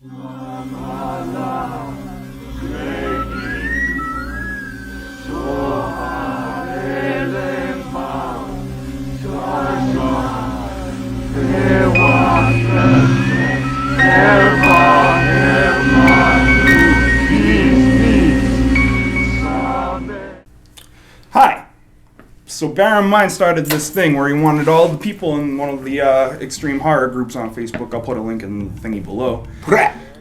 Hi. So Bear in Mind started this thing where he wanted all the people in one of the extreme horror groups on Facebook, I'll put a link in the thingy below,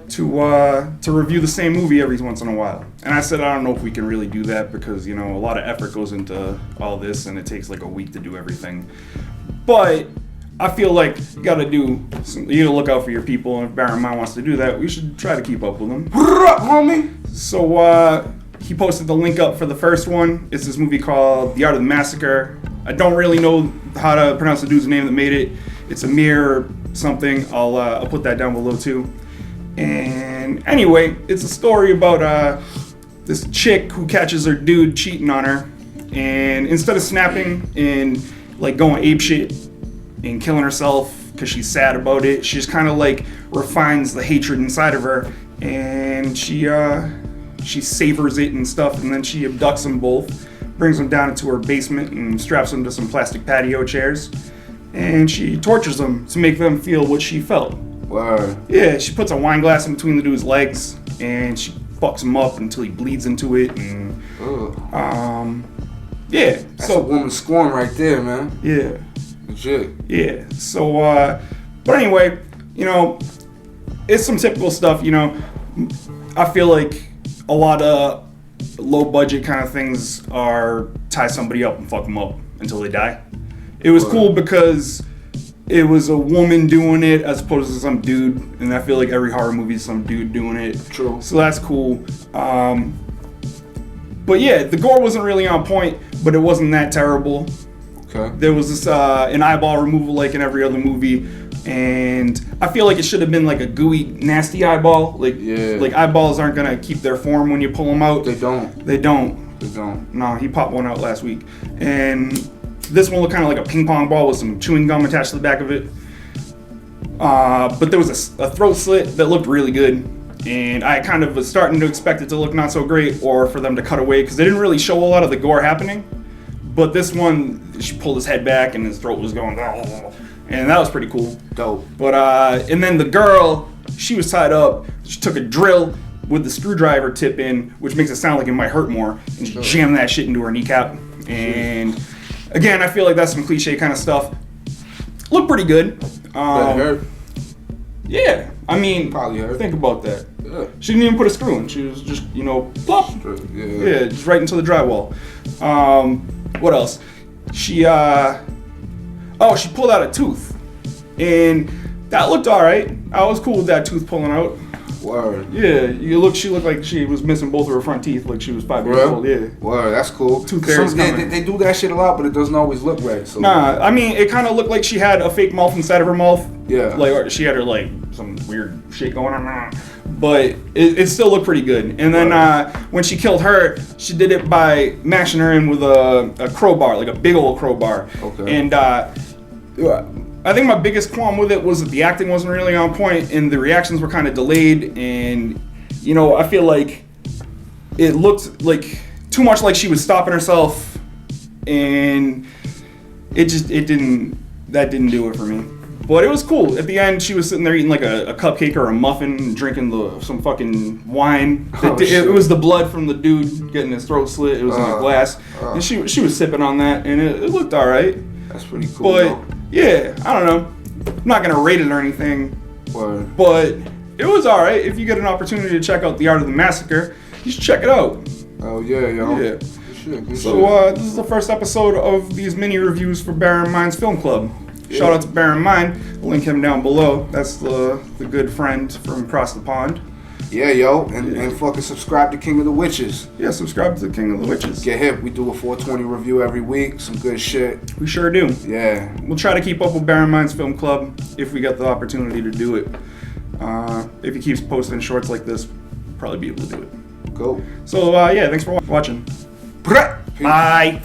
to review the same movie every once in a while. And I said I don't know if we can really do that because, you know, a lot of effort goes into all this and it takes like a week to do everything. But I feel like you gotta look out for your people, and if Bear in Mind wants to do that, we should try to keep up with them. What up, homie? So, he posted the link up for the first one. It's this movie called The Art of the Massacre. I don't really know how to pronounce the dude's name that made it. It's Emir something. I'll put that down below too. And anyway, it's a story about this chick who catches her dude cheating on her, and instead of snapping and like going apeshit and killing herself because she's sad about it, she just kind of like refines the hatred inside of her, and she savors it and stuff, and then she abducts them both, brings them down into her basement and straps them to some plastic patio chairs, and she tortures them to make them feel what she felt. Word. Yeah, she puts a wine glass in between the dude's legs, and she fucks him up until he bleeds into it, and yeah. That's a woman scorn right there, man. Yeah. Legit. Yeah. So, but anyway, you know, it's some typical stuff, you know. I feel like a lot of low budget kind of things are tie somebody up and fuck them up until they die. It was cool because it was a woman doing it as opposed to some dude, and I feel like every horror movie is some dude doing it. True. So that's cool. But yeah, the gore wasn't really on point, but it wasn't that terrible. Okay. There was this an eyeball removal like in every other movie, and I feel like it should have been like a gooey, nasty eyeball. Like eyeballs aren't gonna keep their form when you pull them out. They don't. They don't. No, he popped one out last week, and this one looked kind of like a ping pong ball with some chewing gum attached to the back of it. But there was a throat slit that looked really good, and I kind of was starting to expect it to look not so great, or for them to cut away, because they didn't really show a lot of the gore happening. But this one, she pulled his head back and his throat was going, and that was pretty cool. Dope. But and then the girl, she was tied up. She took a drill with the screwdriver tip in, which makes it sound like it might hurt more, and she jammed that shit into her kneecap. And again, I feel like that's some cliche kind of stuff. Looked pretty good. That hurt? Yeah, I mean, probably hurt. Think about that. Yeah. She didn't even put a screw in. She was just, you know, plop. Yeah, just right into the drywall. What else? She pulled out a tooth, and that looked all right. I was cool with that tooth pulling out. Word. Yeah, she looked like she was missing both of her front teeth, like she was 5 years old. Yeah. Word, that's cool. Tooth fairy's coming. They do that shit a lot, but it doesn't always look right. So. Nah, I mean, it kind of looked like she had a fake mouth inside of her mouth. Yeah. Like, or she had her, like, some weird shit going on. But it still looked pretty good. And then when she killed her, she did it by mashing her in with a crowbar, like a big old crowbar. Okay. And I think my biggest qualm with it was that the acting wasn't really on point and the reactions were kind of delayed. And, you know, I feel like it looked like too much like she was stopping herself, and that didn't do it for me. But it was cool. At the end, she was sitting there eating like a cupcake or a muffin, drinking some fucking wine. It was the blood from the dude getting his throat slit. It was in a glass. And she was sipping on that, and it looked all right. That's pretty cool. But, yeah, I don't know. I'm not going to rate it or anything. Word. But it was all right. If you get an opportunity to check out The Art of the Massacre, you should check it out. Oh, yeah, yo. Yeah. Good shit. This is the first episode of these mini reviews for Bear in Mind's Film Club. Yeah. Shout out to Bear in Mind. I'll link him down below. That's the good friend from across the pond. Yeah, yo. And fucking subscribe to King of the Witches. Yeah, subscribe to King of the Witches. Get hip. We do a 420 review every week. Some good shit. We sure do. Yeah. We'll try to keep up with Bear in Mind's Film Club if we get the opportunity to do it. If he keeps posting shorts like this, we'll probably be able to do it. Go. So, yeah, thanks for watching. Peace. Bye.